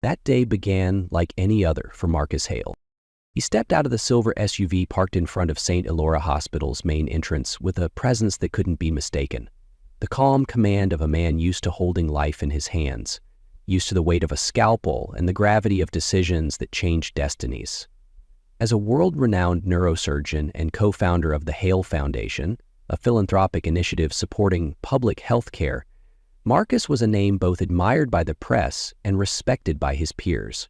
That day began like any other for Marcus Hale. He stepped out of the silver SUV parked in front of St. Elora Hospital's main entrance with a presence that couldn't be mistaken. The calm command of a man used to holding life in his hands, used to the weight of a scalpel and the gravity of decisions that changed destinies. As a world-renowned neurosurgeon and co-founder of the Hale Foundation, a philanthropic initiative supporting public health care, Marcus was a name both admired by the press and respected by his peers.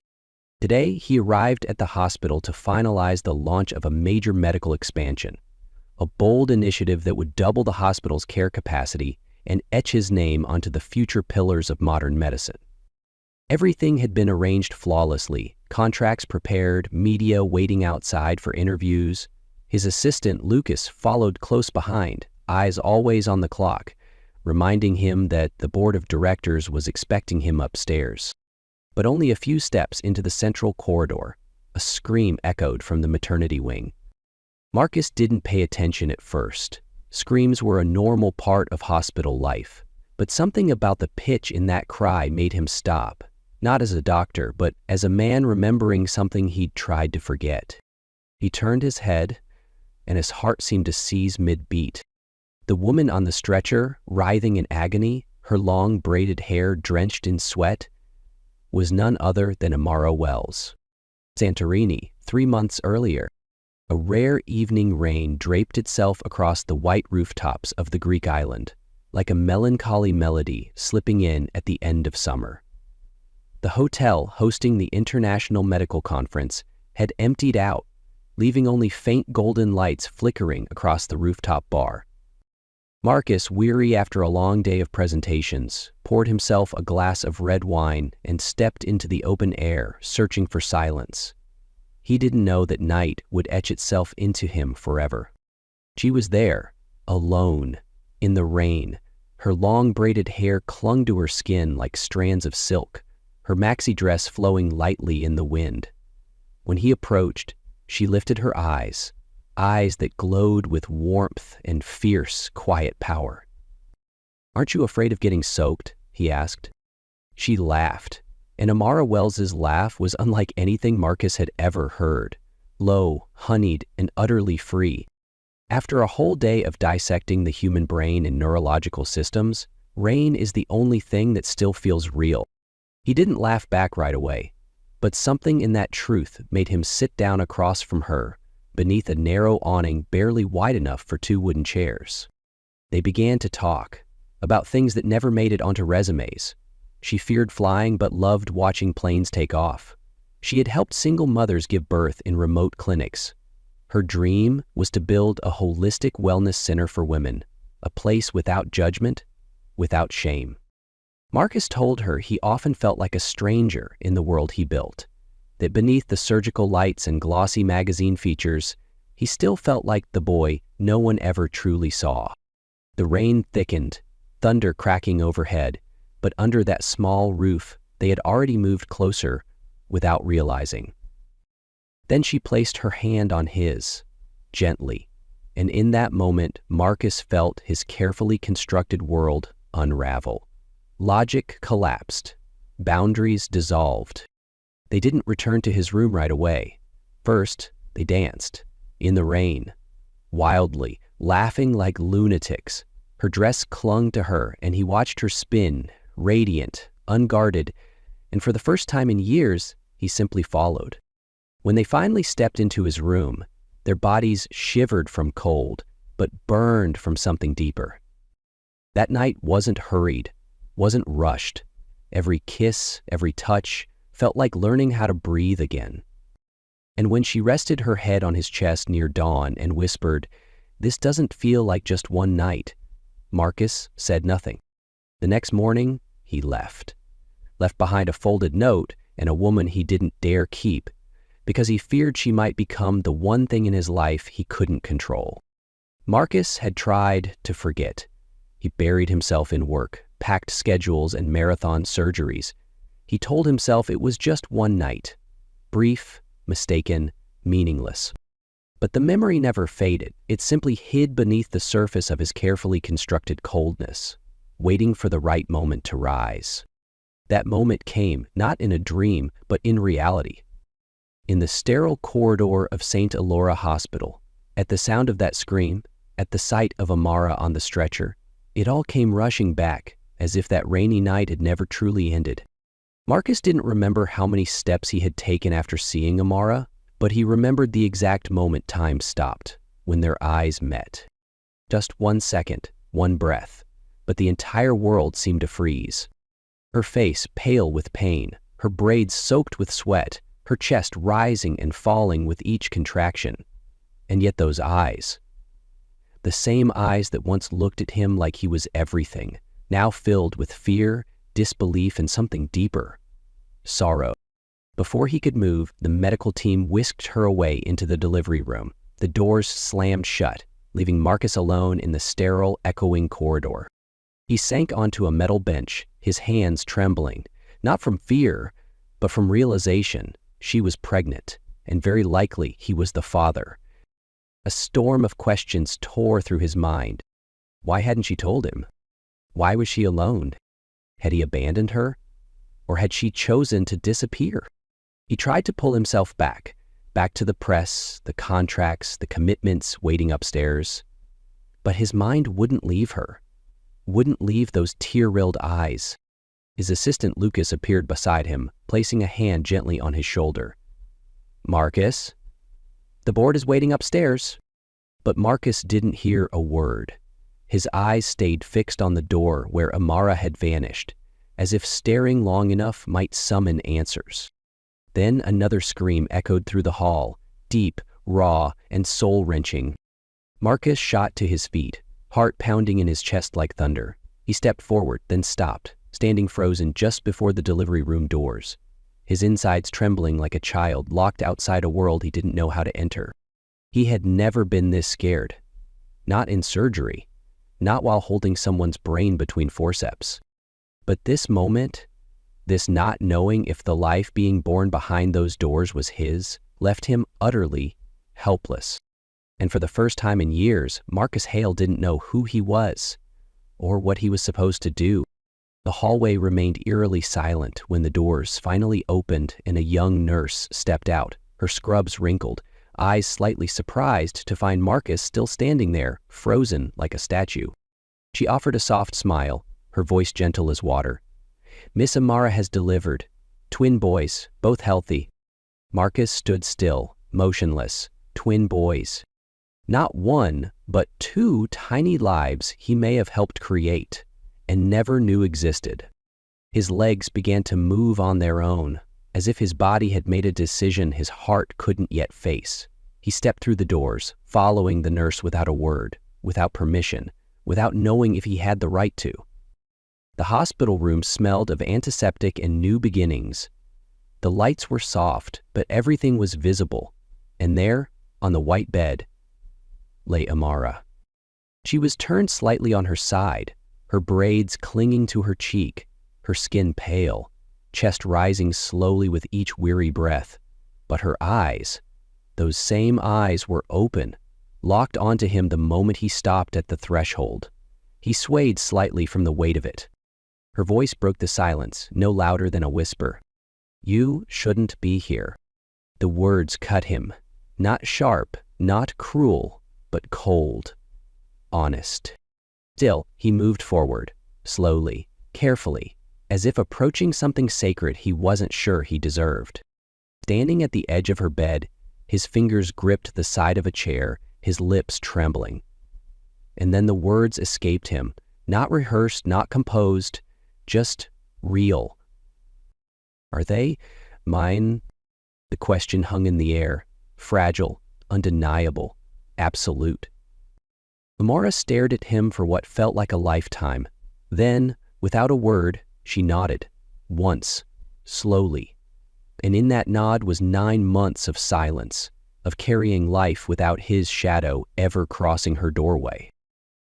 Today, he arrived at the hospital to finalize the launch of a major medical expansion, a bold initiative that would double the hospital's care capacity and etch his name onto the future pillars of modern medicine. Everything had been arranged flawlessly, contracts prepared, media waiting outside for interviews. His assistant, Lucas, followed close behind, eyes always on the clock, reminding him that the board of directors was expecting him upstairs. But only a few steps into the central corridor, a scream echoed from the maternity wing. Marcus didn't pay attention at first. Screams were a normal part of hospital life, but something about the pitch in that cry made him stop, not as a doctor, but as a man remembering something he'd tried to forget. He turned his head, and his heart seemed to seize mid-beat. The woman on the stretcher, writhing in agony, her long braided hair drenched in sweat, was none other than Amara Wells. Santorini, 3 months earlier. A rare evening rain draped itself across the white rooftops of the Greek island, like a melancholy melody slipping in at the end of summer. The hotel hosting the International Medical Conference had emptied out, leaving only faint golden lights flickering across the rooftop bar. Marcus, weary after a long day of presentations, poured himself a glass of red wine and stepped into the open air, searching for silence. He didn't know that night would etch itself into him forever. She was there, alone, in the rain. Her long braided hair clung to her skin like strands of silk, her maxi dress flowing lightly in the wind. When he approached, she lifted her eyes that glowed with warmth and fierce, quiet power. "Aren't you afraid of getting soaked?" he asked. She laughed, and Amara Wells's laugh was unlike anything Marcus had ever heard, low, honeyed, and utterly free. After a whole day of dissecting the human brain and neurological systems, rain is the only thing that still feels real. He didn't laugh back right away, but something in that truth made him sit down across from her, beneath a narrow awning barely wide enough for 2 wooden chairs. They began to talk about things that never made it onto resumes. She feared flying but loved watching planes take off. She had helped single mothers give birth in remote clinics. Her dream was to build a holistic wellness center for women, a place without judgment, without shame. Marcus told her he often felt like a stranger in the world he built, that beneath the surgical lights and glossy magazine features, he still felt like the boy no one ever truly saw. The rain thickened, thunder cracking overhead, but under that small roof, they had already moved closer without realizing. Then she placed her hand on his, gently, and in that moment, Marcus felt his carefully constructed world unravel. Logic collapsed, boundaries dissolved. They didn't return to his room right away. First, they danced, in the rain, wildly, laughing like lunatics. Her dress clung to her, and he watched her spin, radiant, unguarded, and for the first time in years, he simply followed. When they finally stepped into his room, their bodies shivered from cold, but burned from something deeper. That night wasn't hurried, wasn't rushed. Every kiss, every touch, felt like learning how to breathe again. And when she rested her head on his chest near dawn and whispered, "This doesn't feel like just one night," Marcus said nothing. The next morning, he left behind a folded note and a woman he didn't dare keep, because he feared she might become the one thing in his life he couldn't control. Marcus had tried to forget. He buried himself in work, packed schedules and marathon surgeries. He told himself it was just one night, brief, mistaken, meaningless. But the memory never faded. It simply hid beneath the surface of his carefully constructed coldness, waiting for the right moment to rise. That moment came, not in a dream, but in reality. In the sterile corridor of St. Elora Hospital, at the sound of that scream, at the sight of Amara on the stretcher, it all came rushing back, as if that rainy night had never truly ended. Marcus didn't remember how many steps he had taken after seeing Amara, but he remembered the exact moment time stopped, when their eyes met. Just 1 second, 1 breath, but the entire world seemed to freeze. Her face pale with pain, her braids soaked with sweat, her chest rising and falling with each contraction. And yet those eyes, the same eyes that once looked at him like he was everything, now filled with fear, disbelief, and something deeper, sorrow. Before he could move, the medical team whisked her away into the delivery room. The doors slammed shut, leaving Marcus alone in the sterile, echoing corridor. He sank onto a metal bench, his hands trembling, not from fear, but from realization she was pregnant, and very likely he was the father. A storm of questions tore through his mind. Why hadn't she told him? Why was she alone? Had he abandoned her? Or had she chosen to disappear? He tried to pull himself back to the press, the contracts, the commitments waiting upstairs. But his mind wouldn't leave her, wouldn't leave those tear-rilled eyes. His assistant Lucas appeared beside him, placing a hand gently on his shoulder. "Marcus, the board is waiting upstairs." But Marcus didn't hear a word. His eyes stayed fixed on the door where Amara had vanished, as if staring long enough might summon answers. Then another scream echoed through the hall, deep, raw, and soul-wrenching. Marcus shot to his feet, heart pounding in his chest like thunder. He stepped forward, then stopped, standing frozen just before the delivery room doors, his insides trembling like a child locked outside a world he didn't know how to enter. He had never been this scared. Not in surgery, not while holding someone's brain between forceps. But this moment, this not knowing if the life being born behind those doors was his, left him utterly helpless. And for the first time in years, Marcus Hale didn't know who he was or what he was supposed to do. The hallway remained eerily silent when the doors finally opened and a young nurse stepped out, her scrubs wrinkled, eyes slightly surprised to find Marcus still standing there, frozen like a statue. She offered a soft smile, her voice gentle as water. "Miss Amara has delivered. Twin boys, both healthy." Marcus stood still, motionless. Twin boys. Not one, but 2 tiny lives he may have helped create and never knew existed. His legs began to move on their own, as if his body had made a decision his heart couldn't yet face. He stepped through the doors, following the nurse without a word, without permission, without knowing if he had the right to. The hospital room smelled of antiseptic and new beginnings. The lights were soft, but everything was visible, and there, on the white bed, lay Amara. She was turned slightly on her side, her braids clinging to her cheek, her skin pale, chest rising slowly with each weary breath. But her eyes, those same eyes, were open, locked onto him the moment he stopped at the threshold. He swayed slightly from the weight of it. Her voice broke the silence, no louder than a whisper. "You shouldn't be here." The words cut him, not sharp, not cruel, but cold, honest. Still, he moved forward, slowly, carefully, as if approaching something sacred he wasn't sure he deserved. Standing at the edge of her bed, his fingers gripped the side of a chair, his lips trembling. And then the words escaped him, not rehearsed, not composed, just real. "Are they mine?" The question hung in the air, fragile, undeniable, absolute. Amara stared at him for what felt like a lifetime. Then, without a word, she nodded, once, slowly. And in that nod was 9 months of silence, of carrying life without his shadow ever crossing her doorway.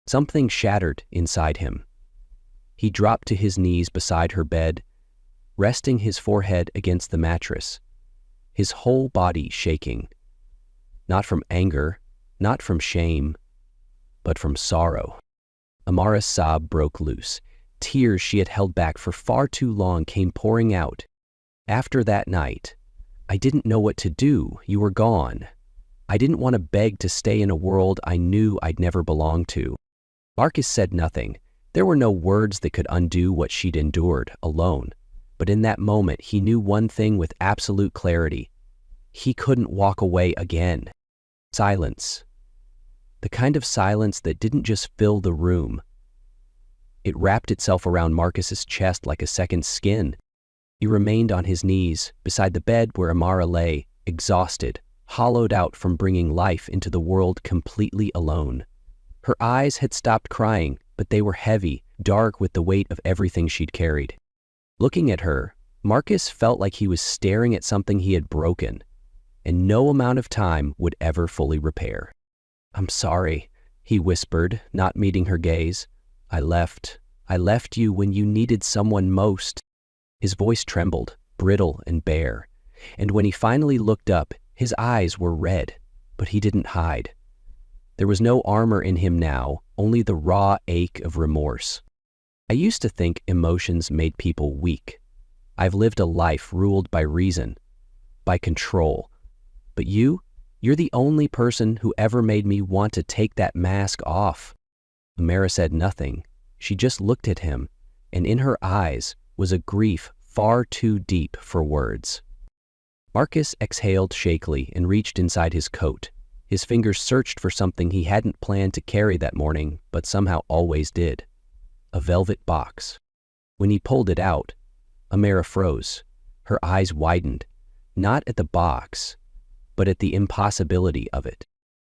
Something shattered inside him. He dropped to his knees beside her bed, resting his forehead against the mattress, his whole body shaking. Not from anger, not from shame, but from sorrow. Amara's sob broke loose, tears she had held back for far too long came pouring out. After that night, I didn't know what to do. You were gone. I didn't want to beg to stay in a world I knew I'd never belong to. Marcus said nothing. There were no words that could undo what she'd endured alone. But in that moment, he knew one thing with absolute clarity. He couldn't walk away again. Silence. The kind of silence that didn't just fill the room. It wrapped itself around Marcus's chest like a second skin. He remained on his knees beside the bed where Amara lay, exhausted, hollowed out from bringing life into the world completely alone. Her eyes had stopped crying, but they were heavy, dark with the weight of everything she'd carried. Looking at her, Marcus felt like he was staring at something he had broken, and no amount of time would ever fully repair. "I'm sorry," he whispered, not meeting her gaze. I left you when you needed someone most." His voice trembled, brittle and bare, and when he finally looked up, his eyes were red, but he didn't hide. There was no armor in him now, only the raw ache of remorse. "I used to think emotions made people weak. I've lived a life ruled by reason, by control. But you're the only person who ever made me want to take that mask off." Amara said nothing. She just looked at him, and in her eyes was a grief far too deep for words. Marcus exhaled shakily and reached inside his coat. His fingers searched for something he hadn't planned to carry that morning, but somehow always did. A velvet box. When he pulled it out, Amara froze. Her eyes widened, not at the box, but at the impossibility of it.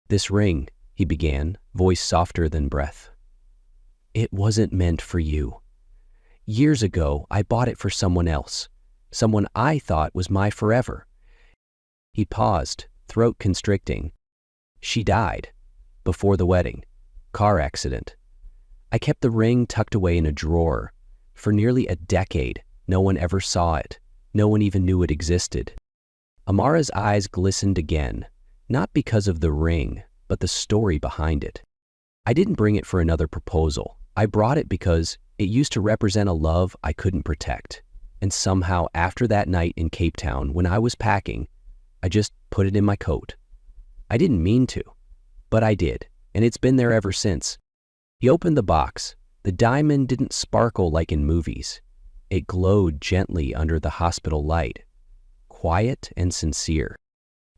"This ring," he began, voice softer than breath. "It wasn't meant for you. Years ago, I bought it for someone else, someone I thought was my forever." He paused, throat constricting. "She died. Before the wedding. Car accident. I kept the ring tucked away in a drawer. For nearly a decade, no one ever saw it. No one even knew it existed." Amara's eyes glistened again, not because of the ring, but the story behind it. "I didn't bring it for another proposal. I brought it because it used to represent a love I couldn't protect. And somehow after that night in Cape Town, when I was packing, I just put it in my coat. I didn't mean to, but I did, and it's been there ever since." He opened the box. The diamond didn't sparkle like in movies. It glowed gently under the hospital light, quiet and sincere.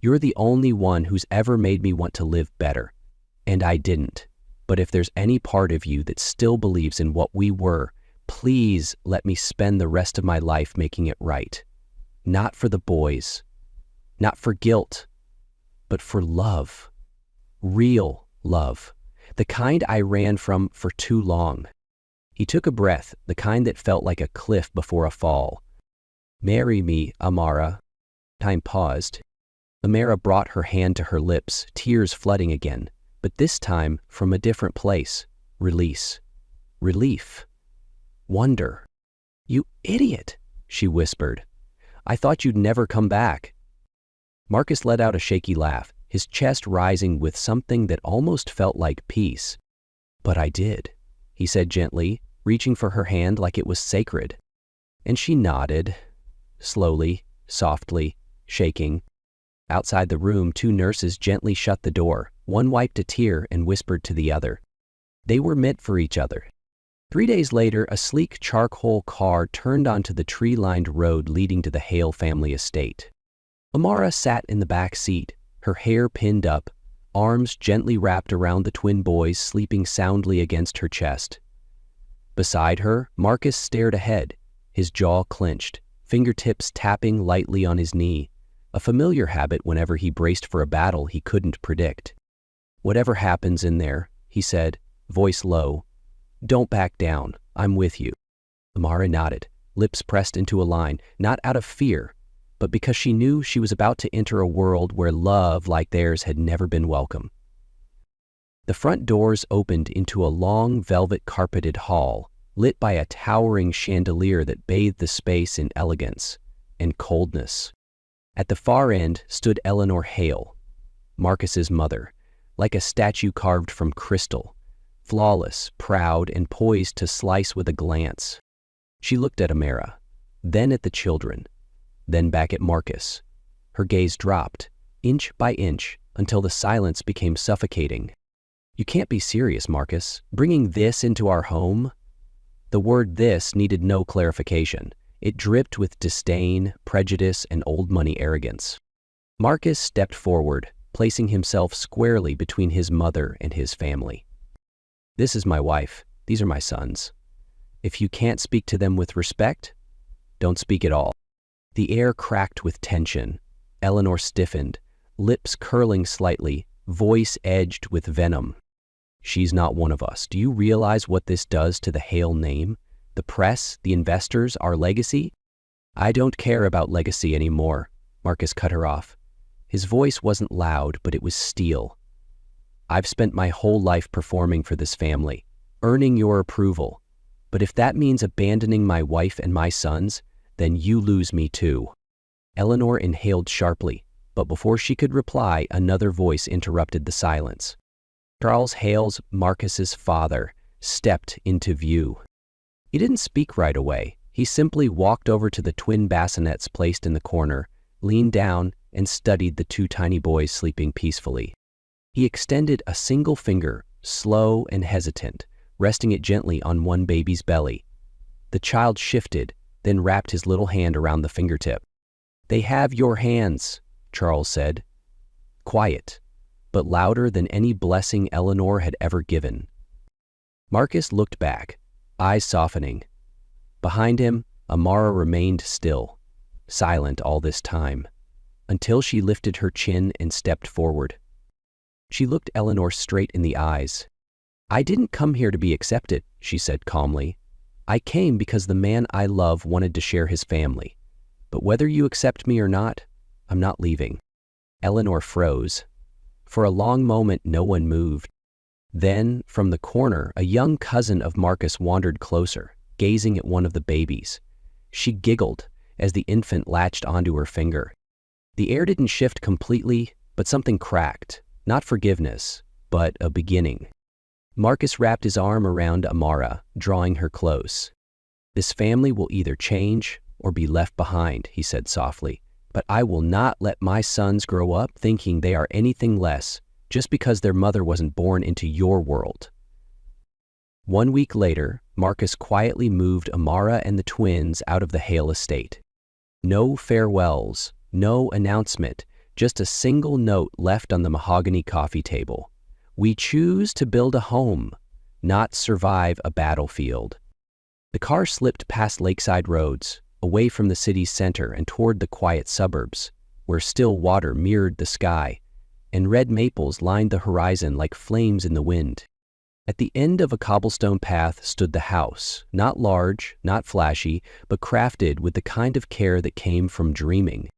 "You're the only one who's ever made me want to live better. And I didn't. But if there's any part of you that still believes in what we were, please let me spend the rest of my life making it right. Not for the boys, not for guilt, but for love. Real love. The kind I ran from for too long." He took a breath, the kind that felt like a cliff before a fall. "Marry me, Amara." Time paused. Amara brought her hand to her lips, tears flooding again, but this time from a different place. Release. Relief. Wonder. "You idiot," she whispered. "I thought you'd never come back." Marcus let out a shaky laugh, his chest rising with something that almost felt like peace. "But I did," he said gently, reaching for her hand like it was sacred. And she nodded, slowly, softly, shaking. Outside the room, two nurses gently shut the door. One wiped a tear and whispered to the other. They were meant for each other. 3 days later, a sleek charcoal car turned onto the tree-lined road leading to the Hale family estate. Amara sat in the back seat, her hair pinned up, arms gently wrapped around the twin boys sleeping soundly against her chest. Beside her, Marcus stared ahead, his jaw clenched, fingertips tapping lightly on his knee, a familiar habit whenever he braced for a battle he couldn't predict. "Whatever happens in there," he said, voice low, "don't back down. I'm with you." Amara nodded, lips pressed into a line, not out of fear, but because she knew she was about to enter a world where love like theirs had never been welcome. The front doors opened into a long velvet-carpeted hall, lit by a towering chandelier that bathed the space in elegance and coldness. At the far end stood Eleanor Hale, Marcus's mother, like a statue carved from crystal, flawless, proud, and poised to slice with a glance. She looked at Amara, then at the children, then back at Marcus. Her gaze dropped, inch by inch, until the silence became suffocating. "You can't be serious, Marcus. Bringing this into our home?" The word "this" needed no clarification. It dripped with disdain, prejudice, and old money arrogance. Marcus stepped forward, placing himself squarely between his mother and his family. "This is my wife. These are my sons. If you can't speak to them with respect, don't speak at all." The air cracked with tension. Eleanor stiffened, lips curling slightly, voice edged with venom. "She's not one of us. Do you realize what this does to the Hale name? The press, the investors, our legacy?" "I don't care about legacy anymore," Marcus cut her off. His voice wasn't loud, but it was steel. "I've spent my whole life performing for this family, earning your approval. But if that means abandoning my wife and my sons, then you lose me too." Eleanor inhaled sharply, but before she could reply, another voice interrupted the silence. Charles Hale's, Marcus's father, stepped into view. He didn't speak right away. He simply walked over to the twin bassinets placed in the corner, leaned down, and studied the two tiny boys sleeping peacefully. He extended a single finger, slow and hesitant, resting it gently on one baby's belly. The child shifted, then wrapped his little hand around the fingertip. "They have your hands," Charles said. Quiet, but louder than any blessing Eleanor had ever given. Marcus looked back, eyes softening. Behind him, Amara remained still, silent all this time, until she lifted her chin and stepped forward. She looked Eleanor straight in the eyes. "I didn't come here to be accepted," she said calmly. "I came because the man I love wanted to share his family. But whether you accept me or not, I'm not leaving." Eleanor froze. For a long moment, no one moved. Then, from the corner, a young cousin of Marcus wandered closer, gazing at one of the babies. She giggled as the infant latched onto her finger. The air didn't shift completely, but something cracked. Not forgiveness, but a beginning. Marcus wrapped his arm around Amara, drawing her close. "This family will either change or be left behind," he said softly. "But I will not let my sons grow up thinking they are anything less just because their mother wasn't born into your world." 1 week later, Marcus quietly moved Amara and the twins out of the Hale estate. No farewells, no announcement, just a single note left on the mahogany coffee table. "We choose to build a home, not survive a battlefield." The car slipped past lakeside roads, away from the city's center and toward the quiet suburbs, where still water mirrored the sky, and red maples lined the horizon like flames in the wind. At the end of a cobblestone path stood the house, not large, not flashy, but crafted with the kind of care that came from dreaming.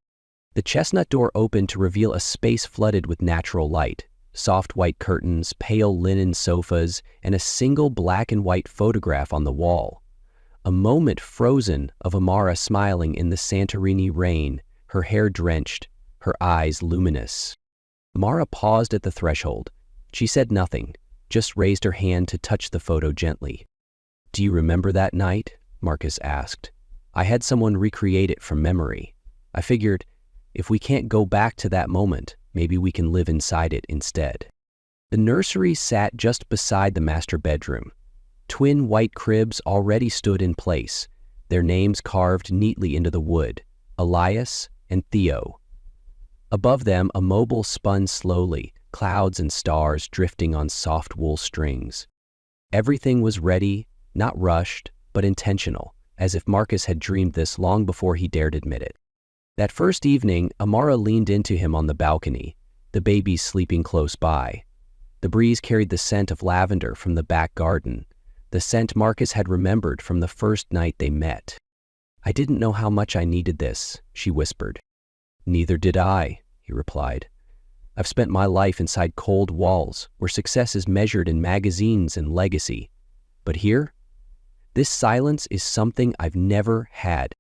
The chestnut door opened to reveal a space flooded with natural light, soft white curtains, pale linen sofas, and a single black and white photograph on the wall. A moment frozen of Amara smiling in the Santorini rain, her hair drenched, her eyes luminous. Amara paused at the threshold. She said nothing, just raised her hand to touch the photo gently. "Do you remember that night?" Marcus asked. "I had someone recreate it from memory. I figured, if we can't go back to that moment, maybe we can live inside it instead." The nursery sat just beside the master bedroom. Twin white cribs already stood in place, their names carved neatly into the wood, Elias and Theo. Above them, a mobile spun slowly, clouds and stars drifting on soft wool strings. Everything was ready, not rushed, but intentional, as if Marcus had dreamed this long before he dared admit it. That first evening, Amara leaned into him on the balcony, the babies sleeping close by. The breeze carried the scent of lavender from the back garden, the scent Marcus had remembered from the first night they met. "I didn't know how much I needed this," she whispered. "Neither did I," he replied. "I've spent my life inside cold walls, where success is measured in magazines and legacy. But here, this silence is something I've never had."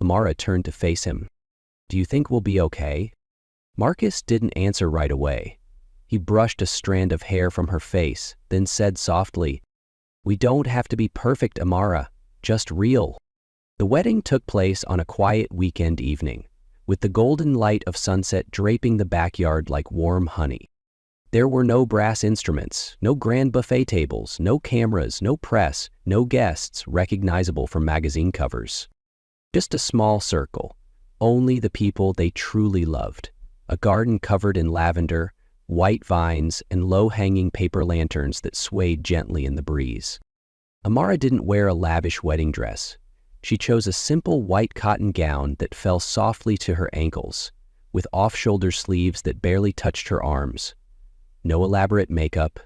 Amara turned to face him. "Do you think we'll be okay?" Marcus didn't answer right away. He brushed a strand of hair from her face, then said softly, "We don't have to be perfect, Amara, just real." The wedding took place on a quiet weekend evening, with the golden light of sunset draping the backyard like warm honey. There were no brass instruments, no grand buffet tables, no cameras, no press, no guests recognizable from magazine covers. Just a small circle, only the people they truly loved, a garden covered in lavender, white vines, and low-hanging paper lanterns that swayed gently in the breeze. Amara didn't wear a lavish wedding dress. She chose a simple white cotton gown that fell softly to her ankles, with off-shoulder sleeves that barely touched her arms. No elaborate makeup,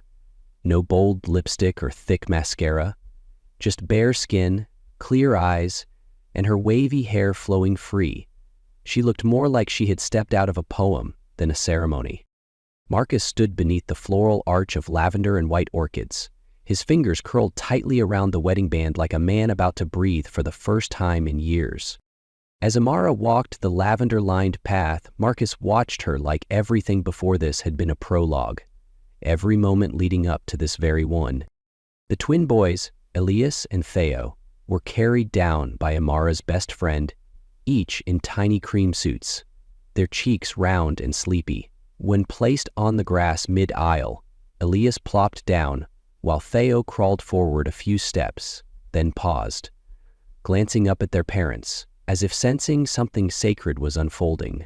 no bold lipstick or thick mascara, just bare skin, clear eyes, and her wavy hair flowing free. She looked more like she had stepped out of a poem than a ceremony. Marcus stood beneath the floral arch of lavender and white orchids, his fingers curled tightly around the wedding band like a man about to breathe for the first time in years. As Amara walked the lavender-lined path, Marcus watched her like everything before this had been a prologue, every moment leading up to this very one. The twin boys, Elias and Theo, were carried down by Amara's best friend, each in tiny cream suits, their cheeks round and sleepy. When placed on the grass mid-aisle, Elias plopped down, while Theo crawled forward a few steps, then paused, glancing up at their parents, as if sensing something sacred was unfolding.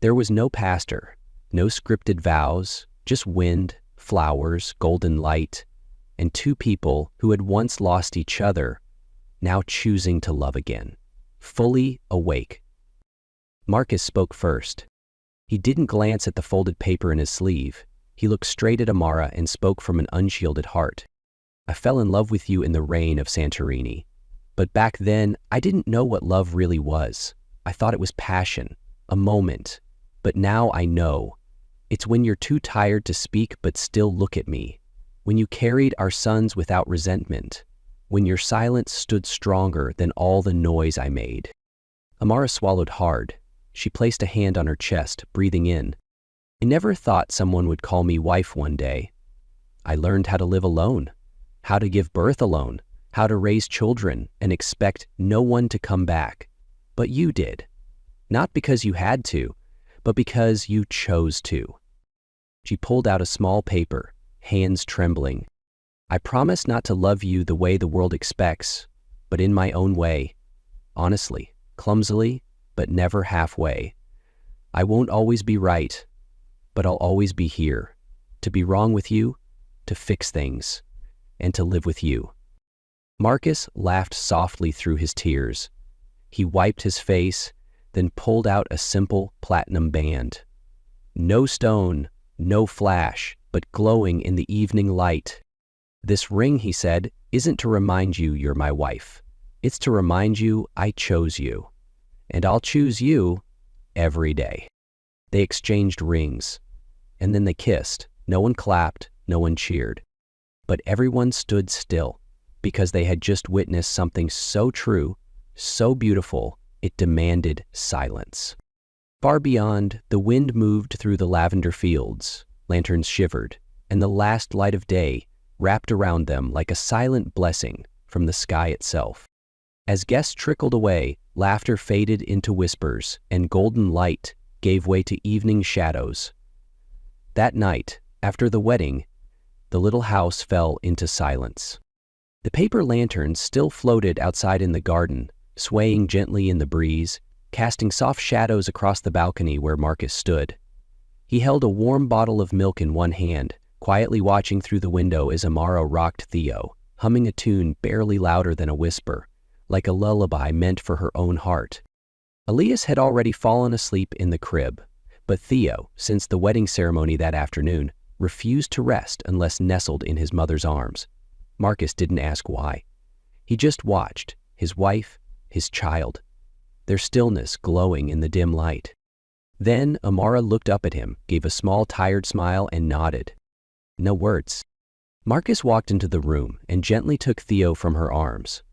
There was no pastor, no scripted vows, just wind, flowers, golden light, and two people who had once lost each other, now choosing to love again, fully awake. Marcus spoke first. He didn't glance at the folded paper in his sleeve. He looked straight at Amara and spoke from an unshielded heart. "I fell in love with you in the rain of Santorini. But back then, I didn't know what love really was. I thought it was passion, a moment. But now I know. It's when you're too tired to speak but still look at me. When you carried our sons without resentment. When your silence stood stronger than all the noise I made." Amara swallowed hard. She placed a hand on her chest, breathing in. "I never thought someone would call me wife one day. I learned how to live alone, how to give birth alone, how to raise children and expect no one to come back. But you did. Not because you had to, but because you chose to." She pulled out a small paper, hands trembling. "I promise not to love you the way the world expects, but in my own way. Honestly, clumsily, but never halfway. I won't always be right, but I'll always be here, to be wrong with you, to fix things, and to live with you." Marcus laughed softly through his tears. He wiped his face, then pulled out a simple platinum band. No stone, no flash, but glowing in the evening light. "This ring," he said, "isn't to remind you you're my wife. It's to remind you I chose you. And I'll choose you every day." They exchanged rings, and then they kissed. No one clapped, no one cheered. But everyone stood still, because they had just witnessed something so true, so beautiful, it demanded silence. Far beyond, the wind moved through the lavender fields, lanterns shivered, and the last light of day wrapped around them like a silent blessing from the sky itself. As guests trickled away, laughter faded into whispers, and golden light gave way to evening shadows. That night, after the wedding, the little house fell into silence. The paper lanterns still floated outside in the garden, swaying gently in the breeze, casting soft shadows across the balcony where Marcus stood. He held a warm bottle of milk in one hand, quietly watching through the window as Amara rocked Theo, humming a tune barely louder than a whisper, like a lullaby meant for her own heart. Elias had already fallen asleep in the crib, but Theo, since the wedding ceremony that afternoon, refused to rest unless nestled in his mother's arms. Marcus didn't ask why. He just watched, his wife, his child, their stillness glowing in the dim light. Then Amara looked up at him, gave a small tired smile, and nodded. No words. Marcus walked into the room and gently took Theo from her arms.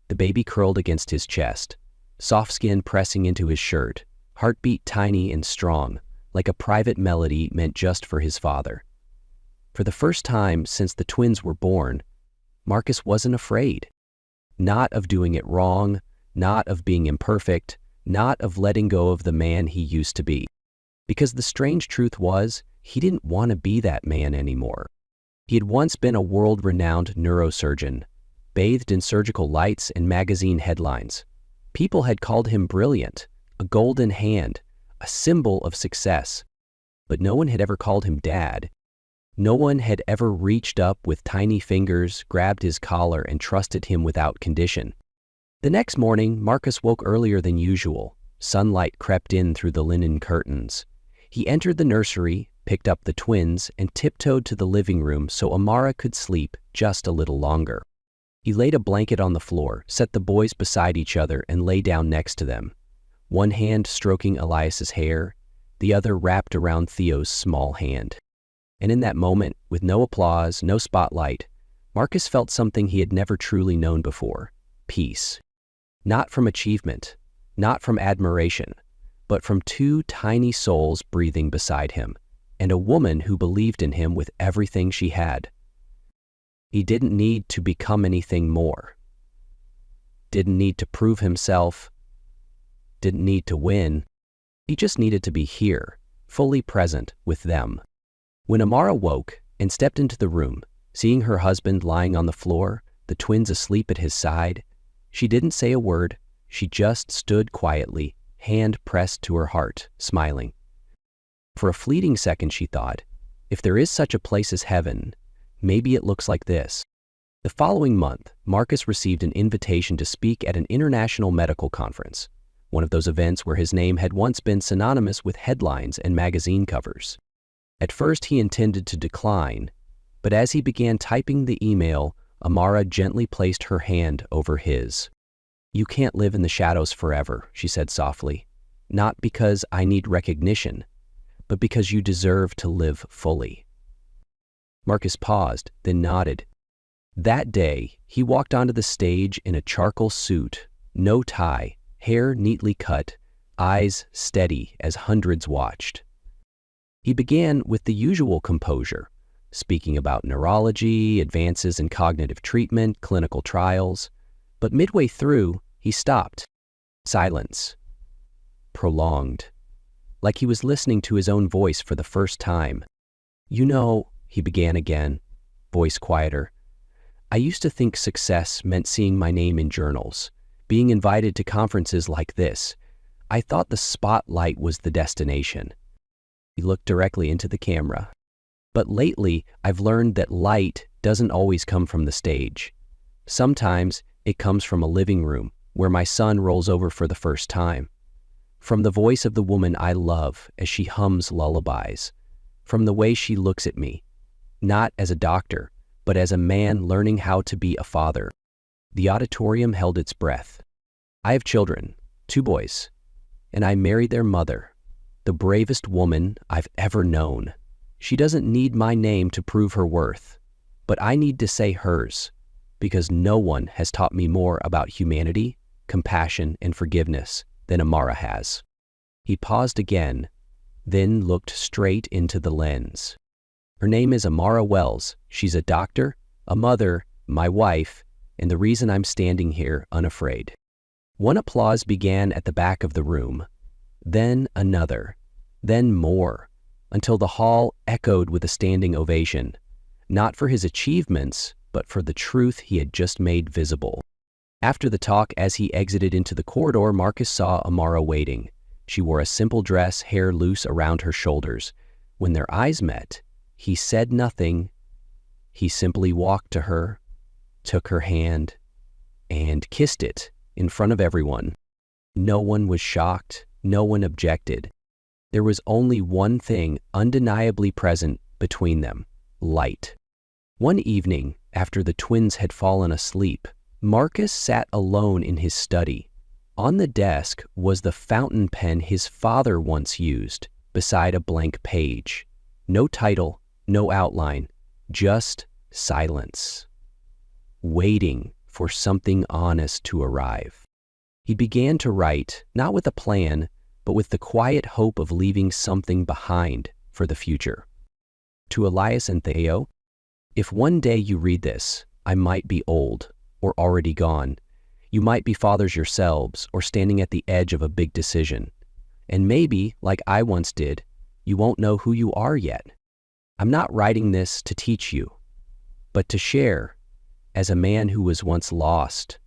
The baby curled against his chest, soft skin pressing into his shirt, heartbeat tiny and strong, like a private melody meant just for his father. For the first time since the twins were born, Marcus wasn't afraid. Not of doing it wrong, not of being imperfect, not of letting go of the man he used to be. Because the strange truth was, he didn't want to be that man anymore. He had once been a world-renowned neurosurgeon, bathed in surgical lights and magazine headlines. People had called him brilliant, a golden hand, a symbol of success. But no one had ever called him Dad. No one had ever reached up with tiny fingers, grabbed his collar, and trusted him without condition. The next morning, Marcus woke earlier than usual. Sunlight crept in through the linen curtains. He entered the nursery, picked up the twins, and tiptoed to the living room so Amara could sleep just a little longer. He laid a blanket on the floor, set the boys beside each other, and lay down next to them. One hand stroking Elias's hair, the other wrapped around Theo's small hand. And in that moment, with no applause, no spotlight, Marcus felt something he had never truly known before: peace. Not from achievement, not from admiration, but from two tiny souls breathing beside him, and a woman who believed in him with everything she had. He didn't need to become anything more. Didn't need to prove himself. Didn't need to win. He just needed to be here, fully present with them. When Amara woke and stepped into the room, seeing her husband lying on the floor, the twins asleep at his side, she didn't say a word. She just stood quietly, hand pressed to her heart, smiling. For a fleeting second, she thought, if there is such a place as heaven, maybe it looks like this. The following month, Marcus received an invitation to speak at an international medical conference, one of those events where his name had once been synonymous with headlines and magazine covers. At first, he intended to decline, but as he began typing the email, Amara gently placed her hand over his. "You can't live in the shadows forever," she said softly, "not because I need recognition, but because you deserve to live fully." Marcus paused, then nodded. That day, he walked onto the stage in a charcoal suit, no tie, hair neatly cut, eyes steady as hundreds watched. He began with the usual composure, speaking about neurology, advances in cognitive treatment, clinical trials. But midway through, he stopped. Silence. Prolonged. Like he was listening to his own voice for the first time. "You know," he began again, voice quieter, "I used to think success meant seeing my name in journals, being invited to conferences like this. I thought the spotlight was the destination." He looked directly into the camera. "But lately, I've learned that light doesn't always come from the stage. Sometimes it comes from a living room where my son rolls over for the first time. From the voice of the woman I love as she hums lullabies. From the way she looks at me, not as a doctor, but as a man learning how to be a father." The auditorium held its breath. "I have children, 2 boys, and I married their mother, the bravest woman I've ever known. She doesn't need my name to prove her worth, but I need to say hers, because no one has taught me more about humanity, compassion, and forgiveness than Amara has." He paused again, then looked straight into the lens. "Her name is Amara Wells. She's a doctor, a mother, my wife, and the reason I'm standing here unafraid." One applause began at the back of the room, then another, then more, until the hall echoed with a standing ovation, not for his achievements, but for the truth he had just made visible. After the talk, as he exited into the corridor, Marcus saw Amara waiting. She wore a simple dress, hair loose around her shoulders. When their eyes met, he said nothing. He simply walked to her, took her hand, and kissed it in front of everyone. No one was shocked. No one objected. There was only one thing undeniably present between them: light. One evening, after the twins had fallen asleep, Marcus sat alone in his study. On the desk was the fountain pen his father once used, beside a blank page. No title, no outline, just silence. Waiting for something honest to arrive. He began to write, not with a plan, but with the quiet hope of leaving something behind for the future. To Elias and Theo, if one day you read this, I might be old or already gone. You might be fathers yourselves or standing at the edge of a big decision. And maybe, like I once did, you won't know who you are yet. I'm not writing this to teach you, but to share as a man who was once lost,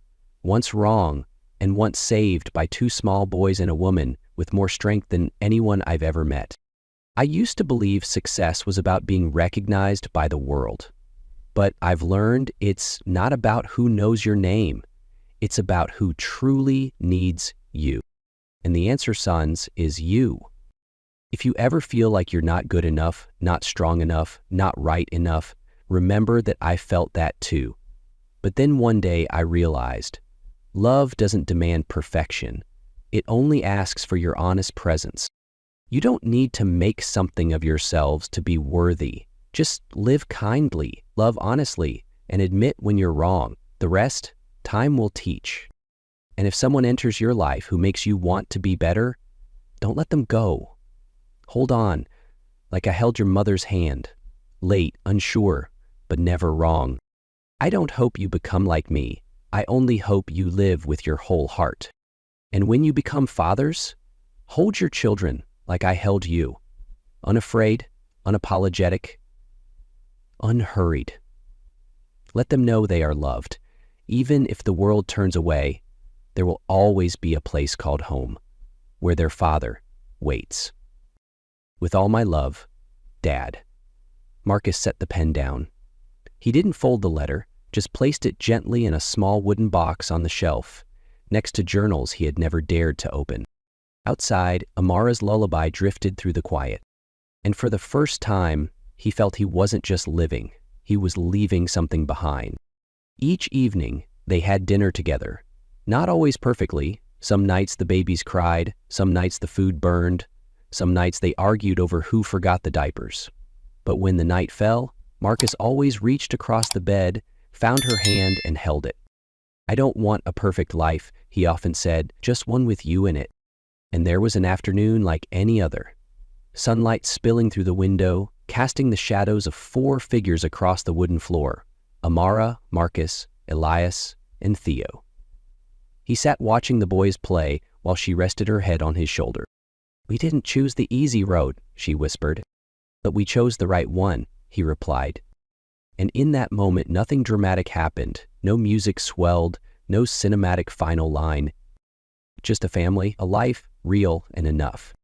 once wrong, and once saved by two small boys and a woman with more strength than anyone I've ever met. I used to believe success was about being recognized by the world, but I've learned it's not about who knows your name. It's about who truly needs you. And the answer, sons, is you. If you ever feel like you're not good enough, not strong enough, not right enough, remember that I felt that too. But then one day I realized, love doesn't demand perfection. It only asks for your honest presence. You don't need to make something of yourselves to be worthy. Just live kindly, love honestly, and admit when you're wrong. The rest, time will teach. And if someone enters your life who makes you want to be better, don't let them go. Hold on, like I held your mother's hand, late, unsure, but never wrong. I don't hope you become like me. I only hope you live with your whole heart. And when you become fathers, hold your children like I held you, unafraid, unapologetic, unhurried. Let them know they are loved. Even if the world turns away, there will always be a place called home, where their father waits. With all my love, Dad. Marcus set the pen down. He didn't fold the letter, just placed it gently in a small wooden box on the shelf, next to journals he had never dared to open. Outside, Amara's lullaby drifted through the quiet. And for the first time, he felt he wasn't just living, he was leaving something behind. Each evening, they had dinner together. Not always perfectly. Some nights the babies cried, some nights the food burned, some nights they argued over who forgot the diapers. But when the night fell, Marcus always reached across the bed, found her hand, and held it. I don't want a perfect life, he often said, just one with you in it. And there was an afternoon like any other. Sunlight spilling through the window, casting the shadows of 4 figures across the wooden floor: Amara, Marcus, Elias, and Theo. He sat watching the boys play while she rested her head on his shoulder. We didn't choose the easy road, she whispered. But we chose the right one, he replied. And in that moment, nothing dramatic happened. No music swelled, no cinematic final line. Just a family, a life, real and enough.